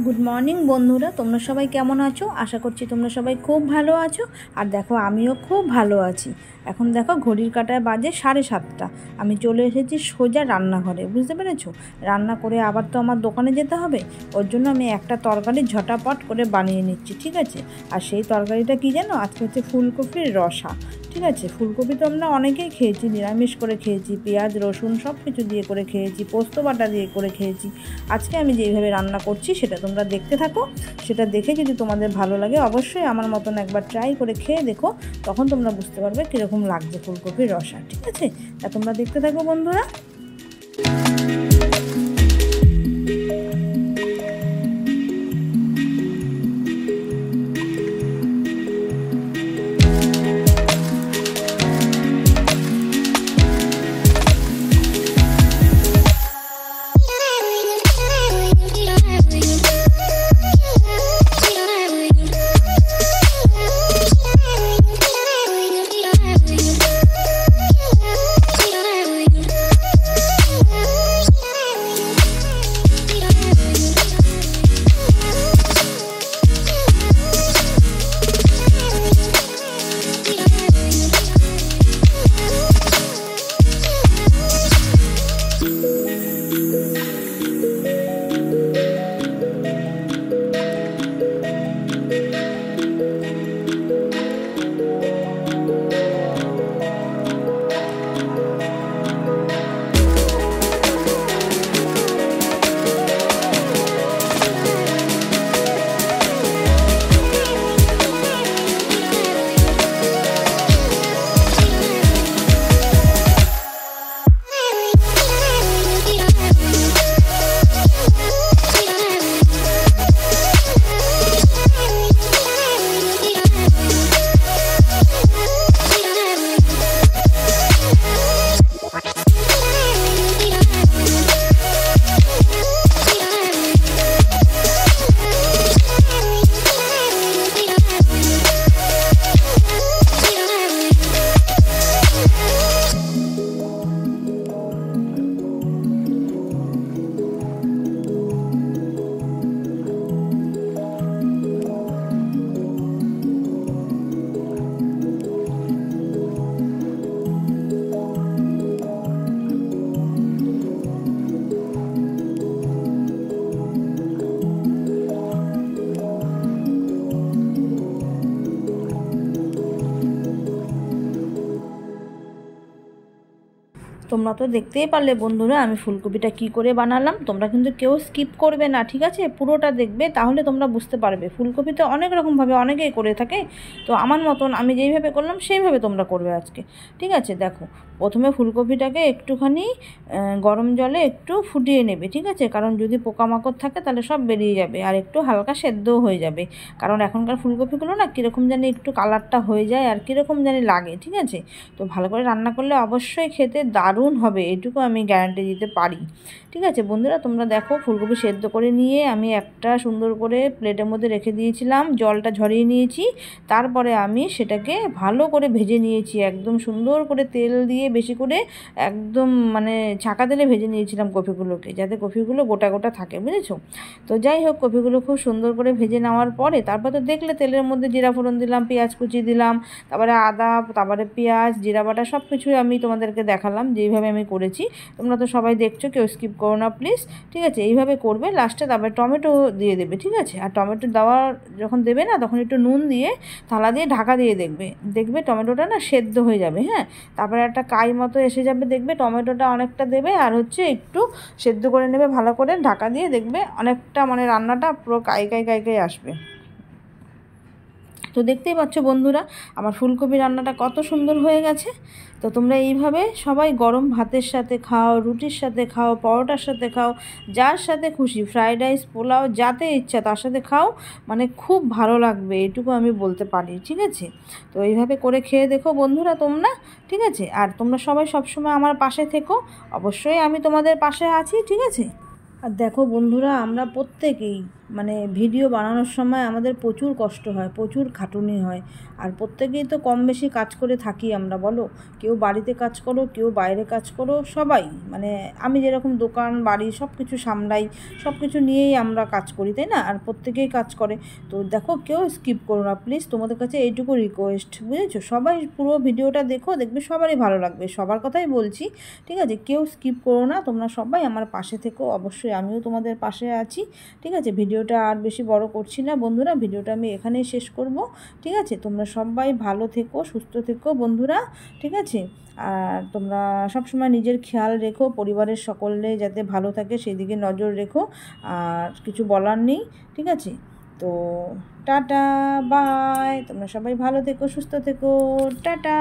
Good morning বন্ধুরা, তোমরা সবাই কেমন আছো? আশা করছি তোমরা সবাই খুব ভালো আছো। আর দেখো আমিও খুব ভালো আছি। এখন দেখো ঘড়ির কাঁটায় বাজে 7:30। আমি চলে এসেছি সোজা রান্নাঘরে, বুঝতে পেরেছো? রান্না করে আবার তো আমার দোকানে যেতে হবে, ওর জন্য আমি একটা তরকারি ঝটাপট করে বানিয়ে নিচ্ছি, ঠিক আছে? আর সেই তরকারিটা কী জানো? আজকে হচ্ছে ফুলকপির রসা, ঠিক আছে? ফুলকপি তো আমরা অনেকেই খেয়েছি, নিরামিষ করে খেয়েছি, পেঁয়াজ রসুন সব কিছু দিয়ে করে খেয়েছি, পোস্ত বাটা দিয়ে করে খেয়েছি। আজকে আমি যেইভাবে রান্না করছি সেটা তোমরা দেখতে থাকো। সেটা দেখে যদি তোমাদের ভালো লাগে অবশ্যই আমার মতন একবার ট্রাই করে খেয়ে দেখো, তখন তোমরা বুঝতে পারবে কীরকম লাগছে ফুলকপির রসা, ঠিক আছে? তা তোমরা দেখতে থাকো বন্ধুরা। তোমরা তো দেখতেই পারলে বন্ধুরা আমি ফুলকপিটা কি করে বানালাম। তোমরা কিন্তু কেউ স্কিপ করবে না, ঠিক আছে? পুরোটা দেখবে, তাহলে তোমরা বুঝতে পারবে। ফুলকপি তো অনেক রকমভাবে অনেকেই করে থাকে, তো আমার মতন আমি যেইভাবে করলাম সেইভাবে তোমরা করবে আজকে, ঠিক আছে? দেখো, প্রথমে ফুলকপিটাকে একটুখানি গরম জলে একটু ফুটিয়ে নেবে, ঠিক আছে? কারণ যদি পোকামাকড় থাকে তাহলে সব বেরিয়ে যাবে, আর একটু হালকা সেদ্ধও হয়ে যাবে। কারণ এখনকার ফুলকপিগুলো না কীরকম জানি একটু কালারটা হয়ে যায় আর কীরকম জানি লাগে, ঠিক আছে? তো ভালো করে রান্না করলে অবশ্যই খেতে দারুণ হবে, এটুকু আমি গ্যারান্টি দিতে পারি, ঠিক আছে বন্ধুরা? তোমরা দেখো ফুলকপি সেদ্ধ করে নিয়ে আমি একটা সুন্দর করে প্লেটের মধ্যে রেখে দিয়েছিলাম, জলটা ঝরিয়ে নিয়েছি। তারপরে আমি সেটাকে ভালো করে ভেজে নিয়েছি, একদম সুন্দর করে তেল দিয়ে বেশি করে একদম মানে ছাঁকা তেলে ভেজে নিয়েছিলাম কপিগুলোকে, যাতে কপিগুলো গোটা গোটা থাকে, বুঝেছো? তো যাই হোক, কপিগুলো খুব সুন্দর করে ভেজে নেওয়ার পরে তারপর তো দেখলে তেলের মধ্যে জিরা ফোড়ন দিলাম, পেঁয়াজ কুচি দিলাম, তারপরে আদা, তারপরে পেঁয়াজ, জিরা বাটা সব কিছুই আমি তোমাদেরকে দেখালাম যেইভাবে আমি করেছি। তোমরা তো সবাই দেখছো, কেউ স্কিপ করো না প্লিজ, ঠিক আছে? এইভাবে করবে। লাস্টে তারপরে টমেটো দিয়ে দেবে, ঠিক আছে? আর টমেটো দেওয়ার যখন দেবে না, তখন একটু নুন দিয়ে থালা দিয়ে ঢাকা দিয়ে দেখবে টমেটোটা না সেদ্ধ হয়ে যাবে, হ্যাঁ? তারপরে একটা কাই মতো এসে যাবে, দেখবে টমেটোটা অনেকটা দেবে আর হচ্ছে একটু সেদ্ধ করে নেবে ভালো করে ঢাকা দিয়ে, দেখবে অনেকটা মানে রান্নাটা পুরো কাই কাই কাই কাই আসবে। তো দেখতেই পাচ্ছ বন্ধুরা আমার ফুলকপি রান্নাটা কত সুন্দর হয়ে গেছে। তো তোমরা এইভাবে সবাই গরম ভাতের সাথে খাও, রুটির সাথে খাও, পরোটার সাথে খাও, যার সাথে খুশি, ফ্রাইড রাইস, পোলাও, যাতে ইচ্ছা তার সাথে খাও, মানে খুব ভালো লাগবে, এটুকু আমি বলতে পারি, ঠিক আছে? তো এইভাবে করে খেয়ে দেখো বন্ধুরা তোমরা, ঠিক আছে? আর তোমরা সবাই সবসময় আমার পাশে থেকো, অবশ্যই আমি তোমাদের পাশে আছি, ঠিক আছে? আর দেখো বন্ধুরা আমরা প্রত্যেকেই মানে ভিডিও বানানোর সময় আমাদের প্রচুর কষ্ট হয়, প্রচুর খাটুনি হয়। আর প্রত্যেকেই তো কম বেশি কাজ করে থাকি আমরা, বলো। কেউ বাড়িতে কাজ করো, কেউ বাইরে কাজ করো, সবাই মানে আমি যেরকম দোকান বাড়ি সব কিছু সামলাই, সব কিছু নিয়েই আমরা কাজ করি, তাই না? আর প্রত্যেকেই কাজ করে। তো দেখো, কেউ স্কিপ করো না প্লিজ, তোমাদের কাছে এইটুকু রিকোয়েস্ট, বুঝেছো? সবাই পুরো ভিডিওটা দেখো, দেখবে সবারই ভালো লাগবে, সবার কথাই বলছি, ঠিক আছে? কেউ স্কিপ করো না, তোমরা সবাই আমার পাশে থেকো, অবশ্যই আমিও তোমাদের পাশে আছি, ঠিক আছে? ভিডিওটা আর বেশি বড় করছি না বন্ধুরা, ভিডিওটা আমি এখানেই শেষ করব, ঠিক আছে? তোমরা সবাই ভালো থেকো, সুস্থ থেকো বন্ধুরা, ঠিক আছে? আর তোমরা সবসময় নিজের খেয়াল রেখো, পরিবারের সকলে যাতে ভালো থাকে সেই দিকে নজর রেখো। আর কিছু বলার নেই, ঠিক আছে? তো টাটা, বাই, তোমরা সবাই ভালো থেকো, সুস্থ থেকো, টাটা।